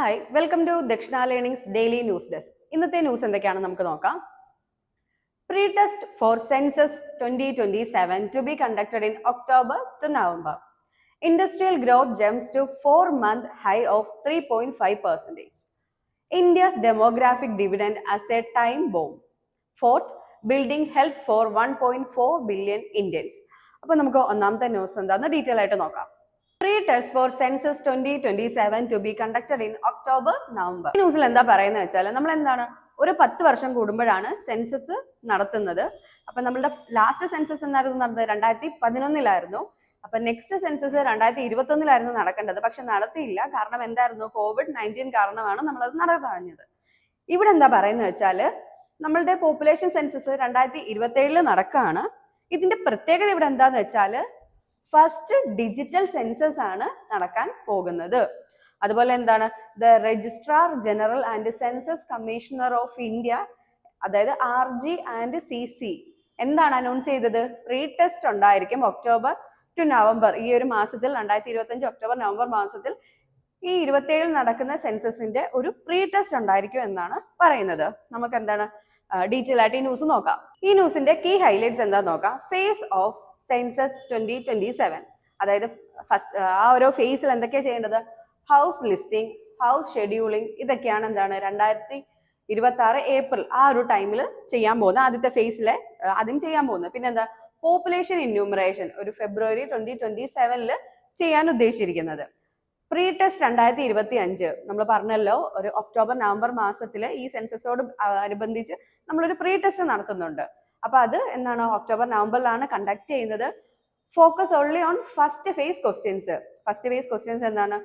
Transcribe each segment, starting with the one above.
Hi, welcome to ദക്ഷിണ learnings daily news desk. ഇന്നത്തെ news എന്തൊക്കെയാണെന്ന് നമുക്ക് നോക്കാം. Pre test for census 2027 to be conducted in October to November. Industrial growth jumps to 4-month high of 3.5%. India's demographic dividend as a time bomb. Fourth, building health for 1.4 billion Indians. അപ്പോൾ നമുക്ക് ഒന്നാമത്തെ news എന്താണെന്ന് detail ആയിട്ട് നോക്കാം. Pre test for census 2027 to be conducted in October, November. ഈ ന്യൂസിൽ എന്താ പറയുന്നത് വെച്ചാൽ നമ്മൾ എന്താണ് ഒരു 10 വർഷം കൂടുമ്പോഴാണ് സെൻസസ് നടത്തുന്നത്. അപ്പൊ നമ്മളുടെ ലാസ്റ്റ് സെൻസസ് എന്നായിരുന്നു നടന്നത് 2011 അപ്പൊ നെക്സ്റ്റ് സെൻസസ് 2021 നടക്കേണ്ടത്. പക്ഷെ നടത്തിയില്ല. കാരണം എന്തായിരുന്നു? COVID-19 കാരണമാണ് നമ്മളത് നടത്താഞ്ഞത്. ഇവിടെ എന്താ പറയുന്നത് വെച്ചാൽ നമ്മളുടെ പോപ്പുലേഷൻ സെൻസസ് 2027 നടക്കുകയാണ്. ഇതിന്റെ പ്രത്യേകത ഇവിടെ എന്താന്ന് വെച്ചാൽ ഫസ്റ്റ് ഡിജിറ്റൽ സെൻസസ് ആണ് നടക്കാൻ പോകുന്നത്. അതുപോലെ എന്താണ് the registrar general and census commissioner of India, അതായത് RG&CC എന്താണ് അനൗൺസ് ചെയ്തത്? പ്രീ ടെസ്റ്റ് ഉണ്ടായിരിക്കും ഒക്ടോബർ ടു നവംബർ. ഈ ഒരു മാസത്തിൽ 2025 ഒക്ടോബർ നവംബർ മാസത്തിൽ ഈ 27 നടക്കുന്ന സെൻസസിന്റെ ഒരു പ്രീ ടെസ്റ്റ് ഉണ്ടായിരിക്കും എന്നാണ് പറയുന്നത്. നമുക്ക് എന്താണ് ഡീറ്റെയിൽ ആയിട്ട് ഈ ന്യൂസ് നോക്കാം. ഈ ന്യൂസിന്റെ കീ ഹൈലൈറ്റ്സ് എന്താന്ന് നോക്കാം. ഫേസ് ഓഫ് സെൻസസ് 2027, അതായത് ഫസ്റ്റ് ആ ഓരോ ഫേസിൽ എന്തൊക്കെയാണ് ചെയ്യേണ്ടത്? ഹൗസ് ലിസ്റ്റിംഗ്, ഹൗസ് ഷെഡ്യൂളിംഗ്, ഇതൊക്കെയാണ് എന്താണ് 2026 ഏപ്രിൽ ആ ഒരു ടൈമിൽ ചെയ്യാൻ പോകുന്നത്. ആദ്യത്തെ ഫേസിലെ ആദ്യം ചെയ്യാൻ പോകുന്നത്. പിന്നെ എന്താ പോപ്പുലേഷൻ ഇന്യൂമറേഷൻ ഒരു ഫെബ്രുവരി 2027 ചെയ്യാൻ ഉദ്ദേശിച്ചിരിക്കുന്നത്. പ്രീ ടെസ്റ്റ് 2025 നമ്മൾ പറഞ്ഞല്ലോ, ഒരു ഒക്ടോബർ നവംബർ മാസത്തിൽ ഈ സെൻസസോട് അനുബന്ധിച്ച് നമ്മളൊരു പ്രീ ടെസ്റ്റ് നടത്തുന്നുണ്ട്. അപ്പൊ അത് എന്താണ് ഒക്ടോബർ നവംബറിലാണ് കണ്ടക്ട് ചെയ്യുന്നത്. Focus only on first phase questions. First phase questions എന്താണ്?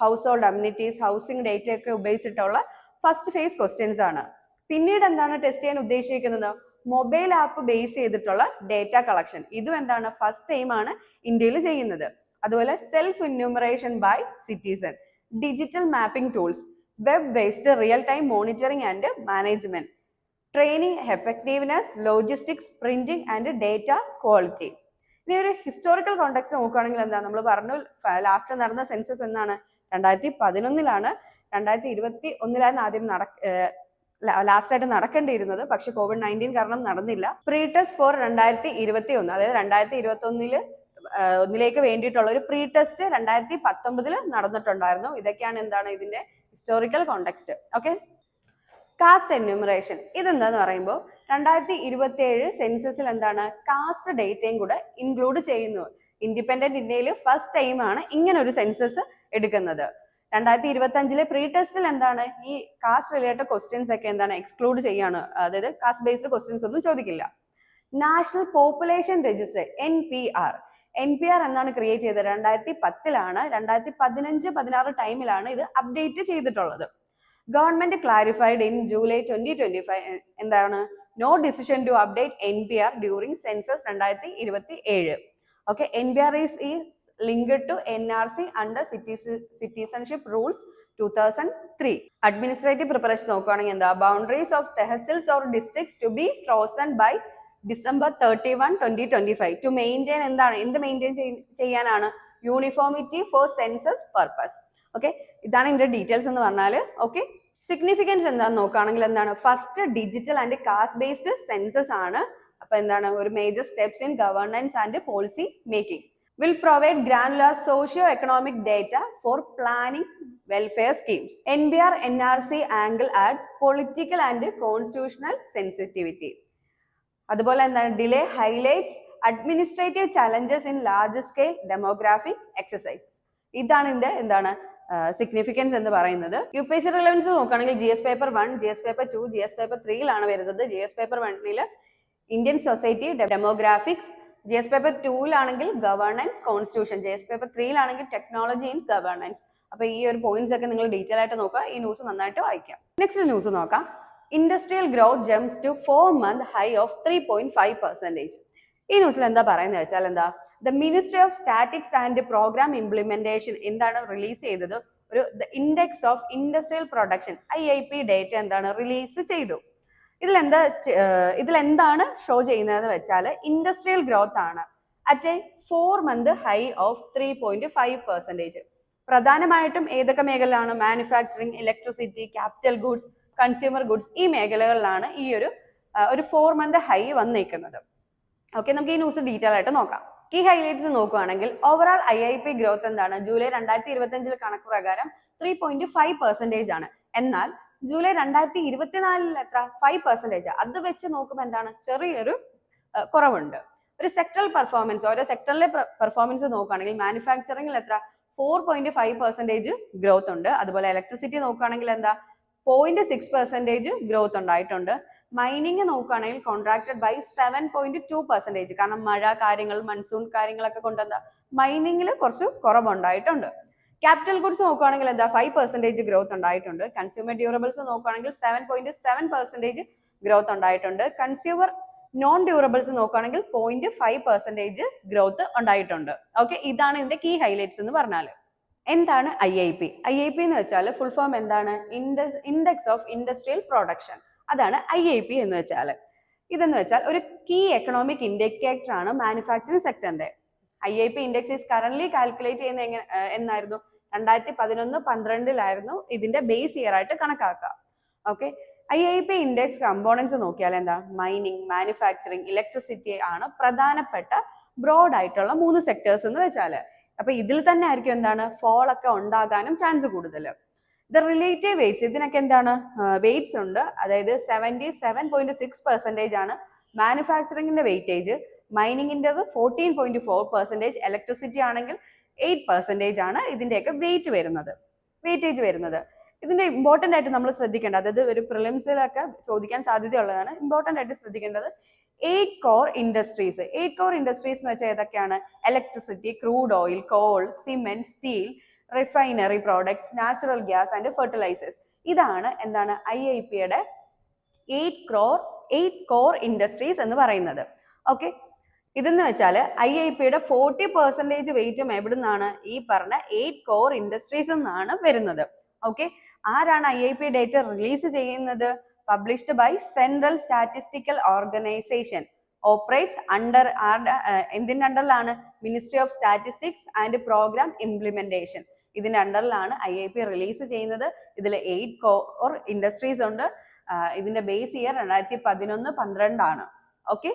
Household amenities, housing data ഒക്കെ ഉപയോഗിച്ചിട്ടുള്ള ഫസ്റ്റ് ഫേസ് ക്വസ്റ്റ്യൻസ് ആണ്. പിന്നീട് എന്താണ് ടെസ്റ്റ് ചെയ്യാൻ ഉദ്ദേശിക്കുന്നത്? മൊബൈൽ ആപ്പ് ബേസ് ചെയ്തിട്ടുള്ള ഡേറ്റ കളക്ഷൻ. ഇതും എന്താണ് ഫസ്റ്റ് ടൈം ആണ് ഇന്ത്യയിൽ ചെയ്യുന്നത്. അതുപോലെ self enumeration by citizen, digital mapping tools, web based real time monitoring and management, training effectiveness, logistics, printing and data quality. ഇനി ഒരു ഹിസ്റ്റോറിക്കൽ കോണ്ടെക്സ്റ്റ് നോക്കുകയാണെങ്കിൽ എന്താ നമ്മൾ പറഞ്ഞു, ലാസ്റ്റ് നടന്ന സെൻസസ് എന്നാണ് 2011 2021 ആദ്യം ലാസ്റ്റ് ആയിട്ട് നടക്കേണ്ടിയിരുന്നത്. പക്ഷെ COVID-19 കാരണം നടന്നില്ല. പ്രീ ടെസ്റ്റ് ഫോർ 2021, അതായത് 2021 വേണ്ടിയിട്ടുള്ള ഒരു പ്രീ ടെസ്റ്റ് 2019 നടന്നിട്ടുണ്ടായിരുന്നു. ഇതൊക്കെയാണ് എന്താണ് ഇതിന്റെ historical context. Okay, caste enumeration ഇതെന്താന്ന് പറയുമ്പോൾ 2027 സെൻസസിൽ എന്താണ് കാസ്റ്റ് ഡേറ്റയും കൂടെ ഇൻക്ലൂഡ് ചെയ്യുന്നു. ഇൻഡിപെൻഡന്റ് ഇന്ത്യയിൽ ഫസ്റ്റ് ടൈം ആണ് ഇങ്ങനെ ഒരു സെൻസസ് എടുക്കുന്നത്. 2025 പ്രീ ടെസ്റ്റിൽ എന്താണ് ഈ കാസ്റ്റ് റിലേറ്റഡ് ക്വസ്റ്റ്യൻസ് ഒക്കെ എന്താണ് എക്സ്ക്ലൂഡ് ചെയ്യാണ്. അതായത് കാസ്റ്റ് ബേസ്ഡ് ക്വസ്റ്റ്യൻസ് ഒന്നും ചോദിക്കില്ല. നാഷണൽ പോപ്പുലേഷൻ രജിസ്റ്റർ NPR എന്നാണ് ക്രിയേറ്റ് ചെയ്തത് 2010 2015-16 ടൈമിലാണ് ഇത് അപ്ഡേറ്റ് ചെയ്തിട്ടുള്ളത്. ഗവൺമെന്റ് ക്ലാരിഫൈഡ് ഇൻ ജൂലൈ 2025 എന്താണ് no decision to update NPR during census 2027. Okay, NPR is linked to NRC under citizenship rules 2003. Administrative preparation നോക്കുകയാണെങ്കിൽ എന്താ boundaries of tehsils or districts to be frozen by December 31, 2025 to maintain എന്ത് maintain ചെയ്യാനാണ്? Uniformity for census purpose. Okay, ഇതാണ് ഇതിന്റെ details എന്ന് പറഞ്ഞാൽ. Okay, significance എന്താണെന്ന് നോക്കുകയാണെങ്കിൽ എന്താണ് first digital and caste based census ആണ്. അപ്പൊ എന്താണ് ഒരു major steps in governance and policy making. will provide granular socio-economic data for planning welfare schemes. NPR NRC angle adds political and constitutional sensitivity. അതുപോലെ എന്താണ് delay highlights administrative challenges in large scale demographic exercises. ഇതാണ് ഇതിന്റെ എന്താണ് significance എന്ന് പറയുന്നത്. UPSC relevance നോക്കുകയാണെങ്കിൽ GS paper 1, GS paper 2, GS paper 3 വരുന്നത്. GS paper 1 Indian society demographics, GS paper 2 governance constitution, GS paper 3 technology in governance. അപ്പൊ ഈ ഒരു പോയിന്റ്സ് ഒക്കെ നിങ്ങൾ ഡീറ്റെയിൽ ആയിട്ട് നോക്കുക. ഈ ന്യൂസ് നന്നായിട്ട് വായിക്കാം. നെക്സ്റ്റ് ന്യൂസ് നോക്കാം. Industrial growth jumps to 4-month high of 3.5%. ഈ ന്യൂസിൽ എന്താ പറയുന്നത് വെച്ചാൽ എന്താ the ministry of statistics and programme implementation എന്താണ് റിലീസ് ചെയ്തത്? ഒരു index of industrial production IIP data എന്താണ് റിലീസ് ചെയ്തു. ഇതിലെന്താണ് ഷോ ചെയ്യുന്നതെന്ന് വെച്ചാൽ ഇൻഡസ്ട്രിയൽ ഗ്രോത്ത് ആണ് at a 4-month high of 3.5%. പ്രധാനമായിട്ടും ഏതൊക്കെ മേഖലയാണ്? Manufacturing, electricity, capital goods, consumer goods, ഈ മേഖലകളിലാണ് ഈ ഒരു 4 മന്ത് ഹൈ വന്നിരിക്കുന്നത്. ഓക്കെ, നമുക്ക് ഈ ന്യൂസ് ഡീറ്റെയിൽ ആയിട്ട് നോക്കാം. കീ ഹൈലൈറ്റ്സ് നോക്കുകയാണെങ്കിൽ ഓവറോൾ IIP ഗ്രോത്ത് എന്താണ്? ജൂലൈ 2025 കണക്ക് പ്രകാരം 3.5% ആണ്. എന്നാൽ ജൂലൈ 2024 എത്ര? 5%. അത് വെച്ച് നോക്കുമ്പോൾ എന്താണ്? ചെറിയൊരു കുറവുണ്ട്. ഒരു സെക്ടറൽ പെർഫോമൻസ്, ഓരോ സെക്ടറിലെ പെർഫോമൻസ് നോക്കുകയാണെങ്കിൽ മാനുഫാക്ചറിംഗിൽ എത്ര? 4.5% ഗ്രോത്ത് ഉണ്ട്. അതുപോലെ ഇലക്ട്രിസിറ്റി നോക്കുകയാണെങ്കിൽ എന്താ? 0.6% ഗ്രോത്ത് ഉണ്ടായിട്ടുണ്ട്. മൈനിങ് നോക്കുകയാണെങ്കിൽ കോൺട്രാക്റ്റഡ് ബൈ 7.2%. കാരണം മഴ കാര്യങ്ങൾ, മൺസൂൺ കാര്യങ്ങളൊക്കെ കൊണ്ടെന്താ മൈനിങ്ങിൽ കുറച്ച് കുറവുണ്ടായിട്ടുണ്ട്. ക്യാപിറ്റൽ ഗുഡ്സ് നോക്കുകയാണെങ്കിൽ എന്താ? 5% ഗ്രോത്ത് ഉണ്ടായിട്ടുണ്ട്. കൺസ്യൂമർ ഡ്യൂറബിൾസ് നോക്കുകയാണെങ്കിൽ 7.7% ഗ്രോത്ത് ഉണ്ടായിട്ടുണ്ട്. കൺസ്യൂമർ നോൺ ഡ്യൂറബിൾസ് നോക്കുകയാണെങ്കിൽ 0.5% ഗ്രോത്ത് ഉണ്ടായിട്ടുണ്ട്. ഓക്കെ, ഇതാണ് ഇതിന്റെ കീ ഹൈലൈറ്റ്സ് എന്ന് പറഞ്ഞാൽ. എന്താണ് IIP? IIP എന്ന് വെച്ചാൽ ഫുൾ ഫോം എന്താണ്? Index of industrial production. അതാണ് IIP എന്ന് വെച്ചാൽ. ഇതെന്ന് വെച്ചാൽ ഒരു കീ എക്കണോമിക് ഇൻഡിക്കേറ്റർ ആണ് മാനുഫാക്ചറിംഗ് സെക്ടറിന്റെ. IIP index is current calculate ചെയ്യുന്ന എന്നായിരുന്നു? 2011-12 ഇതിന്റെ ബേസ് ഇയർ ആയിട്ട് കണക്കാക്കുക. ഓക്കെ, IIP ഇൻഡെക്സ് കമ്പോണൻസ് നോക്കിയാൽ എന്താ? മൈനിങ്, മാനുഫാക്ചറിംഗ്, ഇലക്ട്രിസിറ്റി ആണ് പ്രധാനപ്പെട്ട ബ്രോഡ് ആയിട്ടുള്ള 3 സെക്ടേഴ്സ് എന്ന് വെച്ചാല്. അപ്പൊ ഇതിൽ തന്നെ ആയിരിക്കും എന്താണ്? ഫോൾ ഒക്കെ ഉണ്ടാകാനും ചാൻസ് കൂടുതൽ. ദ റിലേറ്റീവ് വെയ്റ്റ്സ്, ഇതിനൊക്കെ എന്താണ്? വെയ്റ്റ്സ് ഉണ്ട്. അതായത് 77.6% ആണ് മാനുഫാക്ചറിംഗിന്റെ വെയിറ്റേജ്, മൈനിങ്ങിൻ്റെത് 14.4%, ഇലക്ട്രിസിറ്റി ആണെങ്കിൽ 8% ആണ് ഇതിന്റെയൊക്കെ വെയിറ്റേജ് വരുന്നത്. ഇതിന്റെ ഇമ്പോർട്ടന്റ് ആയിട്ട് നമ്മൾ ശ്രദ്ധിക്കേണ്ടത്, അതായത് ഒരു പ്രിലിംസിലൊക്കെ ചോദിക്കാൻ സാധ്യതയുള്ളതാണ്, ഇമ്പോർട്ടന്റ് ആയിട്ട് ശ്രദ്ധിക്കേണ്ടത് 8 കോർ ഇൻഡസ്ട്രീസ്. 8 കോർ ഇൻഡസ്ട്രീസ് എന്ന് വെച്ചാൽ ഏതൊക്കെയാണ്? Electricity, crude oil, coal, cement, steel, refinery products, natural gas and fertilisers. ഇതാണ് എന്താണ്? IIPയുടെ 8 കോർ ഇൻഡസ്ട്രീസ് എന്ന് പറയുന്നത്. ഓക്കെ, ഇതെന്ന് വെച്ചാൽ IIPയുടെ 40% വെയിറ്റും എവിടുന്നാണ്? ഈ പറഞ്ഞ 8 കോർ ഇൻഡസ്ട്രീസ് എന്നാണ് വരുന്നത്. ഓക്കെ, ആരാണ് IIP ഡേറ്റ റിലീസ് ചെയ്യുന്നത്? Published by central statistical organisation, operates under എന്തിന്റെ അണ്ടറിലാണ്? Ministry of statistics and programme implementation. ഇതിന്റെ അണ്ടറിലാണ് IIP റിലീസ് ചെയ്യുന്നത്. ഇതിൽ 8 കോർ ഇൻഡസ്ട്രീസ് ഉണ്ട്. ഇതിന്റെ ബേസ് ഇയർ 2011-12 ആണ്. ഓക്കെ,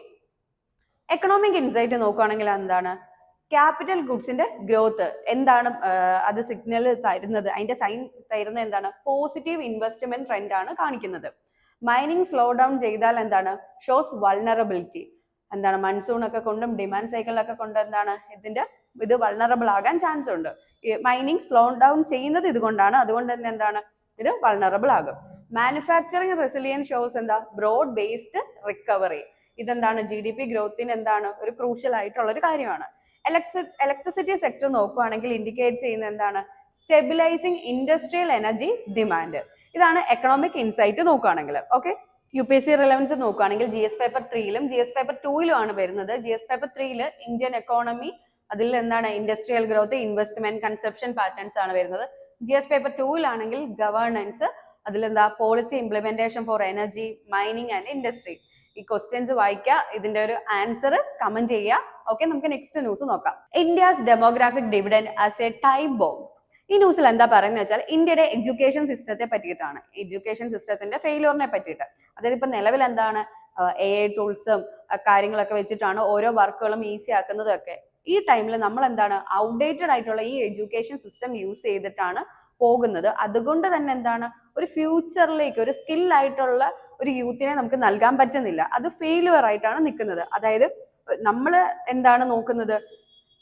എക്കണോമിക് ഇൻസൈറ്റ് നോക്കുകയാണെങ്കിൽ എന്താണ്? ക്യാപിറ്റൽ ഗുഡ്സിന്റെ ഗ്രോത്ത് എന്താണ് അത് സിഗ്നൽ തരുന്നത്? അതിന്റെ സൈൻ തരുന്നത് എന്താണ്? പോസിറ്റീവ് ഇൻവെസ്റ്റ്മെന്റ് ട്രെൻഡ് ആണ് കാണിക്കുന്നത്. മൈനിങ് സ്ലോ ഡൗൺ ചെയ്താൽ എന്താണ്? Shows vulnerability. എന്താണ്? മൺസൂൺ ഒക്കെ കൊണ്ടും ഡിമാൻഡ് സൈക്കിളൊക്കെ കൊണ്ട് എന്താണ്? ഇത് വൾണറബിൾ ആകാൻ ചാൻസ് ഉണ്ട്. മൈനിങ് സ്ലോ ഡൗൺ ചെയ്യുന്നത് ഇതുകൊണ്ടാണ്. അതുകൊണ്ട് തന്നെ എന്താണ്? ഇത് വൾണറബിൾ ആകും. മാനുഫാക്ചറിങ് റെസിലിയൻസ് ഷോസ് എന്താ? Broad based recovery. ഇതെന്താണ്? GDP ഗ്രോത്തിന് എന്താണ്? ഒരു ക്രൂഷ്യൽ ആയിട്ടുള്ള ഒരു കാര്യമാണ്. ഇലക്ട്രിസിറ്റി സെക്ടർ നോക്കുകയാണെങ്കിൽ ഇൻഡിക്കേറ്റ് ചെയ്യുന്ന എന്താണ്? Stabilising industrial energy demand. ഇതാണ് എക്കണോമിക് ഇൻസൈറ്റ് നോക്കുകയാണെങ്കിൽ. ഓക്കെ, UPSC റിലവൻസ് നോക്കുകയാണെങ്കിൽ GS പേപ്പർ 3-ലും GS പേപ്പർ 2-ലും ആണ് വരുന്നത്. GS പേപ്പർ 3-ല് ഇന്ത്യൻ എക്കോണമി, അതിൽ എന്താണ്? Industrial growth, investment, consumption patterns ആണ് വരുന്നത്. GS പേപ്പർ 2-ലാണെങ്കിൽ ഗവേണൻസ്, അതിലെന്താ? Policy implementation for energy, mining and industry. ഈ ക്വസ്റ്റ്യൻസ് വായിക്കുക, ഇതിന്റെ ഒരു ആൻസർ കമന്റ് ചെയ്യുക. ഓക്കെ, നമുക്ക് നെക്സ്റ്റ് ന്യൂസ് നോക്കാം. India's demographic dividend as A time bomb. ഈ ന്യൂസിൽ എന്താ പറയുന്നത് വെച്ചാൽ ഇന്ത്യയുടെ എഡ്യൂക്കേഷൻ സിസ്റ്റത്തെ പറ്റിയിട്ടാണ്. എഡ്യൂക്കേഷൻ സിസ്റ്റത്തിന്റെ ഫെയിലിയറിനെ പറ്റിയിട്ട്. അതായത് ഇപ്പൊ നിലവിൽ എന്താണ്? AI ടൂൾസും കാര്യങ്ങളൊക്കെ വെച്ചിട്ടാണ് ഓരോ വർക്കുകളും ഈസി ആക്കുന്നതും ഒക്കെ. ഈ ടൈമിൽ നമ്മൾ എന്താണ്? ഔട്ട്ഡേറ്റഡ് ആയിട്ടുള്ള ഈ എഡ്യൂക്കേഷൻ സിസ്റ്റം യൂസ് ചെയ്തിട്ടാണ് പോകുന്നത്. അതുകൊണ്ട് തന്നെ എന്താണ്? ഒരു ഫ്യൂച്ചറിലേക്ക് ഒരു സ്കിൽ ആയിട്ടുള്ള ഒരു യൂത്തിനെ നമുക്ക് നൽകാൻ പറ്റുന്നില്ല. അത് ഫെയിലിയർ ആയിട്ടാണ് നിൽക്കുന്നത്. അതായത് നമ്മൾ എന്താണ് നോക്കുന്നത്?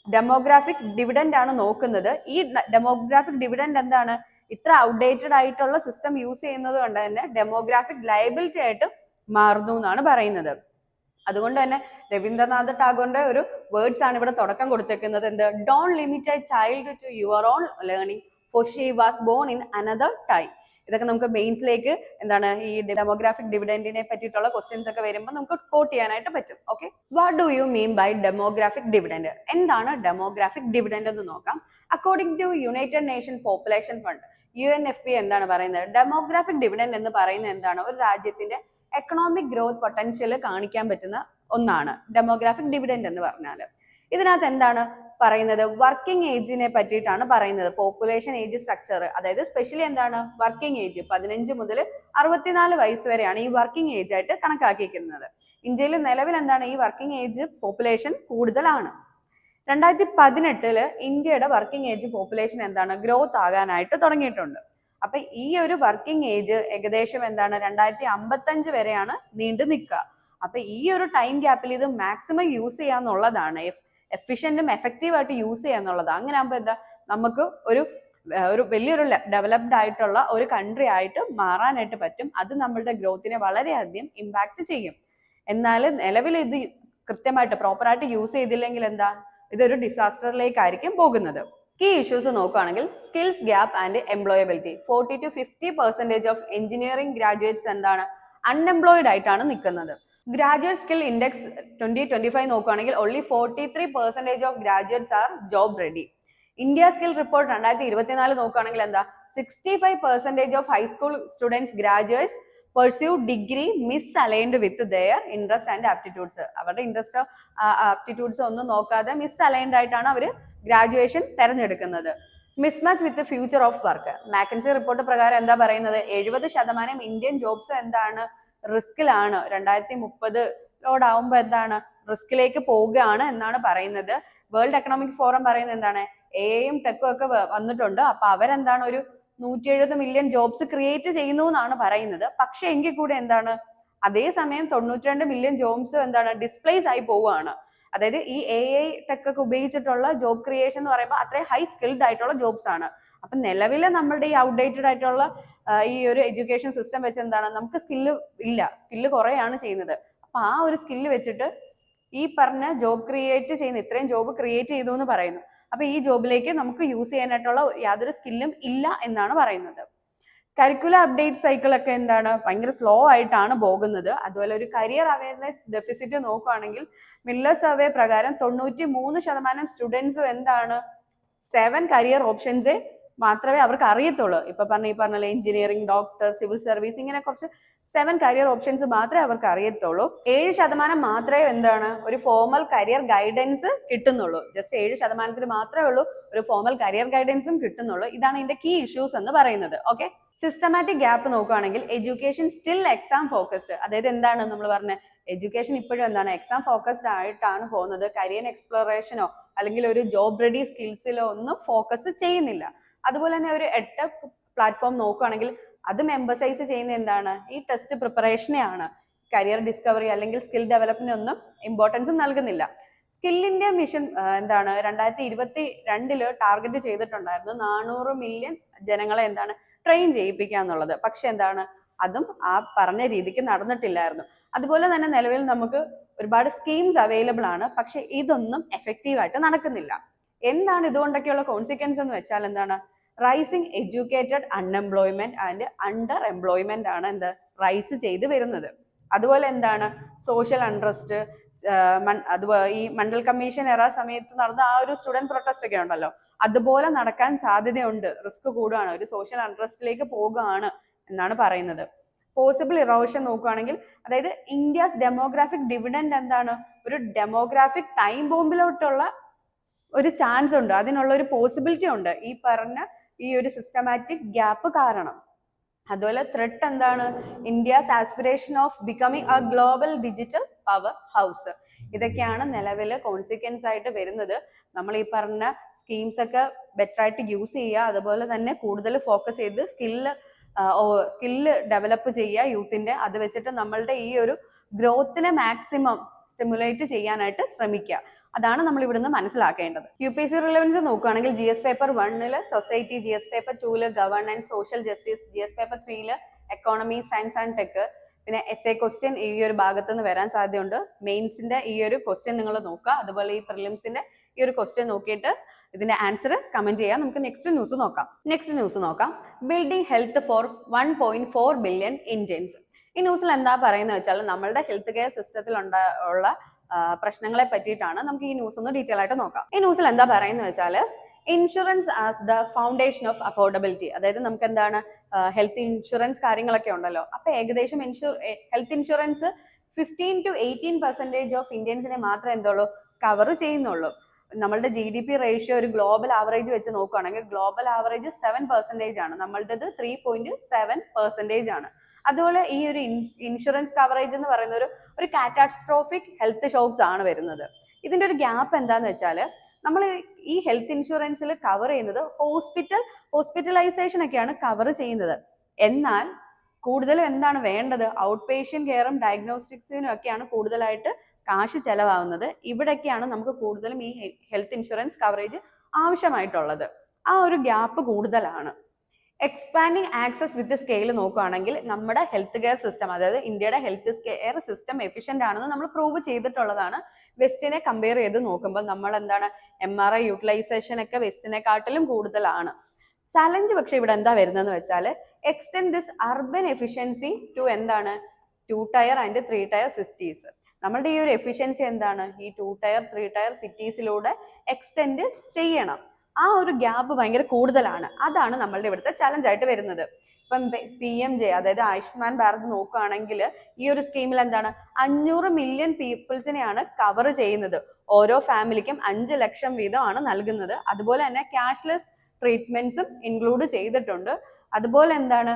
ഡെമോഗ്രാഫിക് ഡിവിഡൻഡ് ആണ് നോക്കുന്നത്. ഈ ഡെമോഗ്രാഫിക് ഡിവിഡൻഡ് എന്താണ്? ഇത്ര ഔട്ട്ഡേറ്റഡ് ആയിട്ടുള്ള സിസ്റ്റം യൂസ് ചെയ്യുന്നത് കൊണ്ട് തന്നെ ഡെമോഗ്രാഫിക് ലയബിലിറ്റി ആയിട്ട് മാറുന്നു എന്നാണ് പറയുന്നത്. അതുകൊണ്ട് തന്നെ രവീന്ദ്രനാഥ് ടാഗോറിന്റെ ഒരു വേർഡ്സ് ആണ് ഇവിടെ തുടക്കം കൊടുത്തേക്കുന്നത്. എന്ത്? Don't limit a child to your own learning, for she was born in another time. ഇതൊക്കെ നമുക്ക് മെയിൻസിലേക്ക് എന്താണ്? ഈ ഡെമോഗ്രാഫിക് ഡിവിഡൻഡിനെ പറ്റിയിട്ടുള്ള ക്വസ്റ്റ്യൻസ് ഒക്കെ വരുമ്പോൾ നമുക്ക് കോട്ട് ചെയ്യാനായിട്ട് പറ്റും. Okay, what do you mean by demographic dividend? എന്താണ് ഡെമോഗ്രാഫിക് ഡിവിഡൻഡ് എന്ന് നോക്കാം. According to United Nation Population Fund, UNFP എന്താണ് പറയുന്നത്? ഡെമോഗ്രാഫിക് ഡിവിഡൻഡ് എന്ന് പറയുന്നത് എന്താണ്? ഒരു രാജ്യത്തിന്റെ എക്കണോമിക് ഗ്രോത്ത് പൊട്ടൻഷ്യൽ കാണിക്കാൻ പറ്റുന്ന ഒന്നാണ് ഡെമോഗ്രാഫിക് ഡിവിഡൻഡ് എന്ന് പറഞ്ഞാൽ. ഇതിനകത്ത് എന്താണ് പറയുന്നത്? വർക്കിംഗ് ഏജിനെ പറ്റിയിട്ടാണ് പറയുന്നത്. പോപ്പുലേഷൻ ഏജ് സ്ട്രക്ചർ, അതായത് സ്പെഷ്യലി എന്താണ് വർക്കിംഗ് ഏജ് 15 മുതൽ 64 വയസ്സ് വരെയാണ് ഈ വർക്കിംഗ് ഏജ് ആയിട്ട് കണക്കാക്കിയിരിക്കുന്നത്. ഇന്ത്യയിൽ നിലവിൽ എന്താണ് ഈ വർക്കിംഗ് ഏജ് പോപ്പുലേഷൻ കൂടുതലാണ്. 2018 ഇന്ത്യയുടെ വർക്കിംഗ് ഏജ് പോപ്പുലേഷൻ എന്താണ് ഗ്രോത്ത് ആകാനായിട്ട് തുടങ്ങിയിട്ടുണ്ട്. അപ്പൊ ഈ ഒരു വർക്കിംഗ് ഏജ് ഏകദേശം എന്താണ് 2055 വരെയാണ് നീണ്ടു നിൽക്കുക. അപ്പൊ ഈ ഒരു ടൈം ഗ്യാപ്പിൽ ഇത് മാക്സിമം യൂസ് ചെയ്യാന്നുള്ളതാണ്, എഫിഷ്യന്റും എഫക്റ്റീവ് ആയിട്ട് യൂസ് ചെയ്യാന്നുള്ളത്. അങ്ങനെ ആകുമ്പോൾ എന്താ നമുക്ക് ഒരു വലിയൊരു ഡെവലപ്ഡ് ആയിട്ടുള്ള ഒരു കൺട്രി ആയിട്ട് മാറാനായിട്ട് പറ്റും. അത് നമ്മളുടെ ഗ്രോത്തിനെ വളരെയധികം ഇമ്പാക്ട് ചെയ്യും. എന്നാൽ നിലവിൽ ഇത് കൃത്യമായിട്ട് പ്രോപ്പറായിട്ട് യൂസ് ചെയ്തില്ലെങ്കിൽ എന്താ ഇതൊരു ഡിസാസ്റ്ററിലേക്കായിരിക്കും പോകുന്നത്. കീ ഇഷ്യൂസ് നോക്കുകയാണെങ്കിൽ skills gap and employability. 40 to 50% of engineering graduates എന്താണ് അൺഎംപ്ലോയിഡ് ആയിട്ടാണ് നിൽക്കുന്നത്. ഗ്രാജുവേറ്റ് സ്കിൽ ഇൻഡെക്സ് 2025 നോക്കുകയാണെങ്കിൽ only 43% of graduates are job ready. India skill report 2024 നോക്കുകയാണെങ്കിൽ എന്താ 65% of high school students graduates pursue degree misaligned with their interest and aptitudes. അവരുടെ interest aptitudes ഒന്നും നോക്കാതെ misaligned ആയിട്ടാണ് അവർ ഗ്രാജുവേഷൻ തിരഞ്ഞെടുക്കുന്നത്. Mismatch with future of work. Mackenzie report പ്രകാരം എന്താ പറയുന്നത്? 70% ഇന്ത്യൻ ജോബ്സ് എന്താണ് റിസ്കിലാണ്. 2030 എന്താണ് റിസ്കിലേക്ക് പോവുകയാണ് എന്നാണ് പറയുന്നത്. വേൾഡ് എക്കണോമിക് ഫോറം പറയുന്നത് എന്താണ് എയും ടെക്കും ഒക്കെ വന്നിട്ടുണ്ട്. അപ്പൊ അവരെന്താണ് ഒരു 170 മില്യൺ ജോബ്സ് ക്രിയേറ്റ് ചെയ്യുന്നു എന്നാണ് പറയുന്നത്. പക്ഷെ എങ്കിൽ കൂടെ എന്താണ് അതേസമയം 92 മില്യൺ ജോബ്സ് എന്താണ് ഡിസ്പ്ലേസ് ആയി പോവുകയാണ്. അതായത് ഈ AI ടെക് ഒക്കെ ഉപയോഗിച്ചിട്ടുള്ള ജോബ് ക്രിയേഷൻ എന്ന് പറയുമ്പോൾ അത്രയും ഹൈ സ്കിൽഡ് ആയിട്ടുള്ള ജോബ്സ് ആണ്. അപ്പൊ നിലവിലെ നമ്മളുടെ ഈ ഔട്ട്ഡേറ്റഡ് ആയിട്ടുള്ള ഈ ഒരു എഡ്യൂക്കേഷൻ സിസ്റ്റം വെച്ച് എന്താണ് നമുക്ക് സ്കില്ല് ഇല്ല, സ്കില്ല് കുറയാണ് ചെയ്യുന്നത്. അപ്പൊ ആ ഒരു സ്കില്ല് വെച്ചിട്ട് ഈ പറഞ്ഞ ജോബ് ക്രിയേറ്റ് ചെയ്യുന്ന ഇത്രയും ജോബ് ക്രിയേറ്റ് ചെയ്തു എന്ന് പറയുന്നു. അപ്പൊ ഈ ജോബിലേക്ക് നമുക്ക് യൂസ് ചെയ്യാനായിട്ടുള്ള യാതൊരു സ്കില്ലും ഇല്ല എന്നാണ് പറയുന്നത്. കരിക്കുലർ അപ്ഡേറ്റ് സൈക്കിൾ ഒക്കെ എന്താണ് ഭയങ്കര സ്ലോ ആയിട്ടാണ് പോകുന്നത്. അതുപോലെ ഒരു കരിയർ അവയർനെസ് ഡെഫിസിറ്റ് നോക്കുകയാണെങ്കിൽ മില്ലർ സർവേ പ്രകാരം 93% സ്റ്റുഡൻസും എന്താണ് 7 കരിയർ ഓപ്ഷൻസ് മാത്രമേ അവർക്ക് അറിയത്തുള്ളൂ. ഇപ്പൊ ഈ പറഞ്ഞ എഞ്ചിനീയറിംഗ്, ഡോക്ടർ, സിവിൽ സർവീസ്, ഇങ്ങനെ കുറച്ച് 7 കരിയർ ഓപ്ഷൻസ് മാത്രമേ അവർക്ക് അറിയത്തുള്ളൂ. 7% മാത്രമേ എന്താണ് ഒരു ഫോർമൽ കരിയർ ഗൈഡൻസ് കിട്ടുന്നുള്ളൂ. ജസ്റ്റ് 7% മാത്രമേ ഉള്ളൂ ഒരു ഫോർമൽ കരിയർ ഗൈഡൻസും കിട്ടുന്നുള്ളൂ. ഇതാണ് ഇതിന്റെ കീ ഇഷ്യൂസ് എന്ന് പറയുന്നത്. ഓക്കെ, സിസ്റ്റമാറ്റിക് ഗ്യാപ്പ് നോക്കുകയാണെങ്കിൽ എഡ്യൂക്കേഷൻ സ്റ്റിൽ എക്സാം ഫോക്കസ്ഡ്. അതായത് എന്താണ് നമ്മൾ പറഞ്ഞ എഡ്യൂക്കേഷൻ ഇപ്പോഴും എന്താണ് എക്സാം ഫോക്കസ്ഡ് ആയിട്ടാണ് പോകുന്നത്. കരിയർ എക്സ്പ്ലോറേഷനോ അല്ലെങ്കിൽ ഒരു ജോബ് റെഡി സ്കിൽസിലോ ഒന്നും ഫോക്കസ് ചെയ്യുന്നില്ല. അതുപോലെ തന്നെ ഒരു EdTech പ്ലാറ്റ്ഫോം നോക്കുകയാണെങ്കിൽ അതും എംബസൈസ് ചെയ്യുന്ന എന്താണ് ഈ ടെസ്റ്റ് പ്രിപ്പറേഷനെയാണ്. കരിയർ ഡിസ്കവറി അല്ലെങ്കിൽ സ്കിൽ ഡെവലപ്മെന്റ് ഒന്നും ഇമ്പോർട്ടൻസും നൽകുന്നില്ല. സ്കില്ലിന്റെ മിഷൻ എന്താണ് 2022 ടാർഗറ്റ് ചെയ്തിട്ടുണ്ടായിരുന്നു 400 മില്യൺ ജനങ്ങളെ എന്താണ് ട്രെയിൻ ചെയ്യിപ്പിക്കുക എന്നുള്ളത്. പക്ഷെ എന്താണ് അതും ആ പറഞ്ഞ രീതിക്ക് നടന്നിട്ടില്ലായിരുന്നു. അതുപോലെ തന്നെ നിലവിൽ നമുക്ക് ഒരുപാട് സ്കീംസ് അവൈലബിൾ ആണ്, പക്ഷെ ഇതൊന്നും എഫക്റ്റീവ് ആയിട്ട് നടക്കുന്നില്ല. എന്താണ് ഇതുകൊണ്ടൊക്കെയുള്ള കോൺസിക്വൻസ് എന്ന് വെച്ചാൽ എന്താണ് rising educated unemployment and underemployment ആണ് എന്ത് റൈസ് ചെയ്ത് വരുന്നത്. അതുപോലെ എന്താണ് സോഷ്യൽ അൺട്രസ്റ്റ്, അതുപോലെ ഈ മണ്ഡൽ കമ്മീഷൻ എറ സമയത്ത് നടന്ന ആ ഒരു സ്റ്റുഡന്റ് പ്രൊട്ടസ്റ്റ് ഒക്കെ ഉണ്ടല്ലോ, അതുപോലെ നടക്കാൻ സാധ്യതയുണ്ട്. റിസ്ക് കൂടുകയാണ്, ഒരു സോഷ്യൽ അൺട്രസ്റ്റിലേക്ക് പോകുകയാണ് എന്നാണ് പറയുന്നത്. പോസിബിൾ ഇറോഷൻ നോക്കുകയാണെങ്കിൽ അതായത് ഇന്ത്യസ് ഡെമോഗ്രാഫിക് ഡിവിഡൻഡ് എന്താണ് ഒരു ഡെമോഗ്രാഫിക് ടൈം ബോംബിലോട്ടുള്ള ഒരു ചാൻസ് ഉണ്ട്, അതിനുള്ള ഒരു പോസിബിലിറ്റി ഉണ്ട് ഈ പറഞ്ഞ ഈ ഒരു സിസ്റ്റമാറ്റിക് ഗ്യാപ്പ് കാരണം. അതുപോലെ ത്രെട്ട് എന്താണ് India's aspiration of becoming A global digital power house. ഇതൊക്കെയാണ് നിലവിൽ കോൺസിക്വൻസ് ആയിട്ട് വരുന്നത്. നമ്മൾ ഈ പറഞ്ഞ സ്കീംസ് ഒക്കെ ബെറ്റർ ആയിട്ട് യൂസ് ചെയ്യുക, അതുപോലെ തന്നെ കൂടുതൽ ഫോക്കസ് ചെയ്ത് സ്കില്ല് ഡെവലപ്പ് ചെയ്യുക യൂത്തിന്റെ. അത് വെച്ചിട്ട് നമ്മളുടെ ഈ ഒരു ഗ്രോത്തിനെ മാക്സിമം സ്റ്റിമുലേറ്റ് ചെയ്യാനായിട്ട് ശ്രമിക്കുക. അതാണ് നമ്മൾ ഇവിടുന്ന് മനസ്സിലാക്കേണ്ടത്. UPSC റിലവൻസ് നോക്കുകയാണെങ്കിൽ GS paper 1 society, GS paper 2 governance social justice, GS paper 3 economy science and tech, പിന്നെ essay ക്വസ്റ്റ്യൻ ഈ ഒരു ഭാഗത്ത് നിന്ന് വരാൻ സാധ്യതയുണ്ട്. മെയിൻസിന്റെ ഈ ഒരു ക്വസ്റ്റ്യൻ നിങ്ങൾ നോക്കുക, അതുപോലെ ഈ പ്രിലിംസിന്റെ ഈ ഒരു ക്വസ്റ്റ്യൻ നോക്കിയിട്ട് ഇതിന്റെ ആൻസർ കമന്റ് ചെയ്യാം. നമുക്ക് നെക്സ്റ്റ് ന്യൂസ് നോക്കാം. Building health four 1.4 billion Indians. ഈ ന്യൂസിൽ എന്താ പറയുന്നത് വെച്ചാൽ നമ്മളുടെ ഹെൽത്ത് കെയർ സിസ്റ്റത്തിൽ ഉള്ള പ്രശ്നങ്ങളെ പറ്റിയിട്ടാണ്. നമുക്ക് ഈ ന്യൂസ് ഒന്ന് ഡീറ്റെയിൽ ആയിട്ട് നോക്കാം. ഈ ന്യൂസിൽ എന്താ പറയുന്നത് വെച്ചാൽ insurance as the foundation of affordability. അതായത് നമുക്ക് എന്താണ് ഹെൽത്ത് ഇൻഷുറൻസ് കാര്യങ്ങളൊക്കെ ഉണ്ടല്ലോ. അപ്പൊ ഏകദേശം ഹെൽത്ത് ഇൻഷുറൻസ് 15 to 18% ഓഫ് ഇന്ത്യൻസിനെ മാത്രമേ എന്തുള്ളൂ കവർ ചെയ്യുന്നുള്ളൂ. നമ്മളുടെ GDP റേഷ്യോ ഒരു ഗ്ലോബൽ ആവറേജ് വെച്ച് നോക്കുകയാണെങ്കിൽ ഗ്ലോബൽ ആവറേജ് 7% ആണ്, നമ്മളുടേത് 3.7% ആണ്. അതുപോലെ ഈ ഒരു ഇൻഷുറൻസ് കവറേജ് എന്ന് പറയുന്ന ഒരു കാറ്റാസ്ട്രോഫിക് ഹെൽത്ത് ഷോക്സ് ആണ് വരുന്നത്. ഇതിന്റെ ഒരു ഗ്യാപ്പ് എന്താന്ന് വെച്ചാൽ നമ്മൾ ഈ ഹെൽത്ത് ഇൻഷുറൻസിൽ കവർ ചെയ്യുന്നത് ഹോസ്പിറ്റലൈസേഷൻ ഒക്കെയാണ് കവർ ചെയ്യുന്നത്. എന്നാൽ കൂടുതലും എന്താണ് വേണ്ടത്, ഔട്ട് പേഷ്യന്റ് കെയറും ഡയഗ്നോസ്റ്റിക്സിനും ഒക്കെയാണ് കൂടുതലായിട്ട് കാശ് ചെലവാകുന്നത്. ഇവിടൊക്കെയാണ് നമുക്ക് കൂടുതലും ഈ ഹെൽത്ത് ഇൻഷുറൻസ് കവറേജ് ആവശ്യമായിട്ടുള്ളത്. ആ ഒരു ഗ്യാപ്പ് കൂടുതലാണ്. എക്സ്പാൻഡിങ് ആക്സസ് വിത്ത് സ്കെയിൽ നോക്കുകയാണെങ്കിൽ നമ്മുടെ ഹെൽത്ത് കെയർ സിസ്റ്റം, അതായത് ഇന്ത്യയുടെ ഹെൽത്ത് കെയർ സിസ്റ്റം എഫിഷ്യന്റ് ആണെന്ന് നമ്മൾ പ്രൂവ് ചെയ്തിട്ടുള്ളതാണ്. വെസ്റ്റിനെ കമ്പയർ ചെയ്ത് നോക്കുമ്പോൾ നമ്മൾ എന്താണ് MRI യൂട്ടിലൈസേഷൻ ഒക്കെ വെസ്റ്റിനെക്കാട്ടിലും കൂടുതലാണ്. ചലഞ്ച് പക്ഷെ ഇവിടെ എന്താ വരുന്നതെന്ന് വെച്ചാൽ extend this urban efficiency to എന്താണ് 2 ടയർ ആൻഡ് 3 ടയർ സിറ്റീസ്. നമ്മളുടെ ഈ ഒരു എഫിഷ്യൻസി എന്താണ് ഈ 2 ടയർ 3 ടയർ സിറ്റീസിലൂടെ എക്സ്റ്റെൻഡ് ചെയ്യണം. ആ ഒരു ഗ്യാപ്പ് ഭയങ്കര കൂടുതലാണ്. അതാണ് നമ്മളുടെ ഇവിടുത്തെ ചലഞ്ച് ആയിട്ട് വരുന്നത്. ഇപ്പം PMJ അതായത് ആയുഷ്മാൻ ഭാരത് നോക്കുകയാണെങ്കിൽ ഈ ഒരു സ്കീമിൽ എന്താണ് 500 മില്യൺ പീപ്പിൾസിനെയാണ് കവർ ചെയ്യുന്നത്. ഓരോ ഫാമിലിക്കും 5 ലക്ഷം വീതമാണ് നൽകുന്നത്. അതുപോലെ തന്നെ ക്യാഷ്ലെസ് ട്രീറ്റ്മെന്റ്സും ഇൻക്ലൂഡ് ചെയ്തിട്ടുണ്ട്. അതുപോലെ എന്താണ്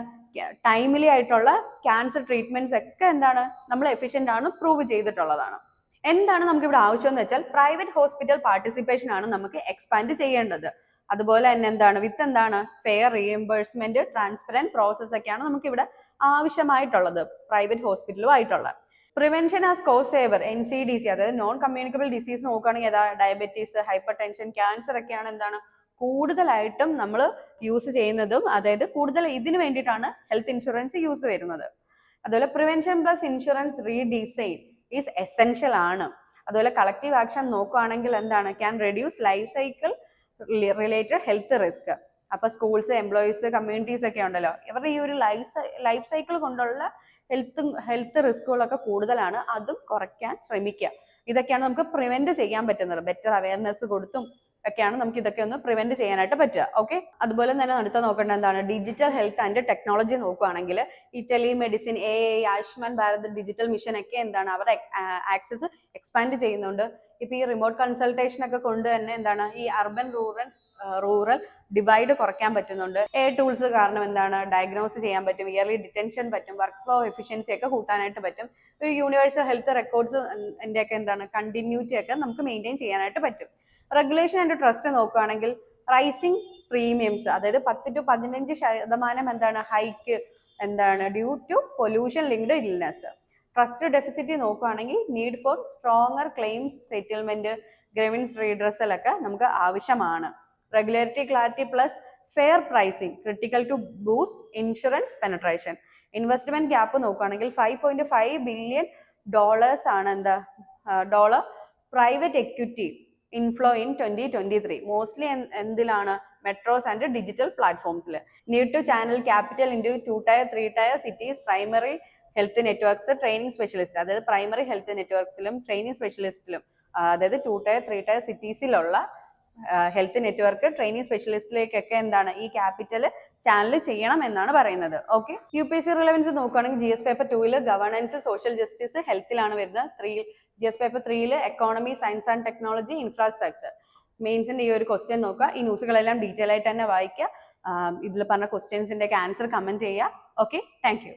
ടൈംലി ആയിട്ടുള്ള ക്യാൻസർ ട്രീറ്റ്മെന്റ്സ് ഒക്കെ എന്താണ് നമ്മൾ എഫിഷ്യന്റ് ആണ് പ്രൂവ് ചെയ്തിട്ടുള്ളതാണ്. എന്താണ് നമുക്ക് ഇവിടെ ആവശ്യം എന്ന് വെച്ചാൽ പ്രൈവറ്റ് ഹോസ്പിറ്റൽ പാർട്ടിസിപ്പേഷൻ ആണ് നമുക്ക് എക്സ്പാൻഡ് ചെയ്യേണ്ടത്. അതുപോലെ തന്നെ എന്താണ് എന്താണ് ഫെയർ റീഎംബേഴ്സ്മെന്റ്, ട്രാൻസ്പെറന്റ് പ്രോസസ് ഒക്കെയാണ് നമുക്ക് ഇവിടെ ആവശ്യമായിട്ടുള്ളത് പ്രൈവറ്റ് ഹോസ്പിറ്റലുമായിട്ടുള്ള. Prevention as cost saver NCDC അതായത് നോൺ കമ്മ്യൂണിക്കബിൾ ഡിസീസ് നോക്കുകയാണെങ്കിൽ ഡയബറ്റീസ്, ഹൈപ്പർ ടെൻഷൻ, ക്യാൻസർ ഒക്കെയാണ് എന്താണ് കൂടുതലായിട്ടും നമ്മൾ യൂസ് ചെയ്യുന്നതും. അതായത് കൂടുതൽ ഇതിനു വേണ്ടിയിട്ടാണ് ഹെൽത്ത് ഇൻഷുറൻസ് യൂസ് വരുന്നത്. അതുപോലെ prevention plus insurance redesign is essential ആണ്. അതുപോലെ കളക്റ്റീവ് ആക്ഷൻ നോക്കുകയാണെങ്കിൽ എന്താണ് can reduce life cycle related health risk. അപ്പൊ സ്കൂൾസ്, എംപ്ലോയീസ്, കമ്മ്യൂണിറ്റീസ് ഒക്കെ ഉണ്ടല്ലോ, ഇവരുടെ ഈ ഒരു ലൈഫ് സൈക്കിൾ കൊണ്ടുള്ള ഹെൽത്ത് റിസ്കുകളൊക്കെ കൂടുതലാണ്. അതും കുറയ്ക്കാൻ ശ്രമിക്കുക. ഇതൊക്കെയാണ് നമുക്ക് പ്രിവെന്റ് ചെയ്യാൻ പറ്റുന്നത്. ബെറ്റർ അവയർനെസ് കൊടുത്തും ഒക്കെയാണ് നമുക്ക് ഇതൊക്കെ ഒന്ന് പ്രിവെന്റ് ചെയ്യാനായിട്ട് പറ്റുക. ഓക്കെ, അതുപോലെ തന്നെ അടുത്ത നോക്കേണ്ട എന്താണ് ഡിജിറ്റൽ ഹെൽത്ത് ആൻഡ് ടെക്നോളജി നോക്കുകയാണെങ്കിൽ ഈ telemedicine, AI, Ayushman Bharat digital mission ഒക്കെ എന്താണ് അവരുടെ ആക്സസ് എക്സ്പാൻഡ് ചെയ്യുന്നുണ്ട്. ഇപ്പൊ ഈ റിമോട്ട് കൺസൾട്ടേഷൻ ഒക്കെ കൊണ്ട് തന്നെ എന്താണ് ഈ അർബൻ റൂറൽ ഡിവൈഡ് കുറയ്ക്കാൻ പറ്റുന്നുണ്ട്. ടൂൾസ് കാരണം എന്താണ് ഡയഗ്നോസ് ചെയ്യാൻ പറ്റും, ഇയർലി ഡിറ്റൻഷൻ പറ്റും, വർക്ക് ഫ്ലോ എഫിഷ്യൻസി ഒക്കെ കൂട്ടാനായിട്ട് പറ്റും. യൂണിവേഴ്സൽ ഹെൽത്ത് റെക്കോർഡ്സ് ഒക്കെ എന്താണ് കണ്ടിന്യൂറ്റി ഒക്കെ നമുക്ക് മെയിൻറ്റെയിൻ ചെയ്യാനായിട്ട് പറ്റും. റെഗുലേഷൻ ആൻഡ് ട്രസ്റ്റ് നോക്കുകയാണെങ്കിൽ റൈസിംഗ് പ്രീമിയംസ്, അതായത് 10 to 15% എന്താണ് ഹൈക്ക് എന്താണ് due to pollution linked illness. Trust deficit നോക്കുകയാണെങ്കിൽ need for stronger claims settlement, grievance redressal ഒക്കെ നമുക്ക് ആവശ്യമാണ്. Regulatory clarity plus fair pricing critical to boost insurance penetration. Investment gap നോക്കുകയാണെങ്കിൽ $5.5 billion ആണ് എന്താ dollar private equity inflow in 2023. Mostly എന്തിലാണ് metros and digital പ്ലാറ്റ്ഫോംസിൽ. Need to channel capital in 2 tier 3 tier cities, primary health networks, training specialist, അതായത് primary health നെറ്റ്വർക്സിലും training സ്പെഷ്യലിസ്റ്റിലും, അതായത് 2 tier 3 tier സിറ്റീസിലുള്ള ഹെൽത്ത് നെറ്റ്വർക്ക് ട്രെയിനിങ് സ്പെഷ്യലിസ്റ്റിലേക്കൊക്കെ എന്താണ് ഈ ക്യാപിറ്റൽ ചാനൽ ചെയ്യണം എന്നാണ് പറയുന്നത്. ഓക്കെ, UPSC റിലവൻസ് നോക്കുകയാണെങ്കിൽ GS paper 2 governance, social justice, ഹെൽത്തിലാണ് വരുന്നത്. GS paper 3 economy, science and technology, infrastructure. മെയിൻസിന്റെ ഈ ഒരു ക്വസ്റ്റ്യൻ നോക്കുക. ഈ ന്യൂസുകളെല്ലാം ഡീറ്റെയിൽ ആയിട്ട് തന്നെ വായിക്കുക. ഇതിൽ പറഞ്ഞ ക്വസ്റ്റ്യൻസിന്റെ ഒക്കെ ആൻസർ കമന്റ് ചെയ്യുക. Okay, thank you.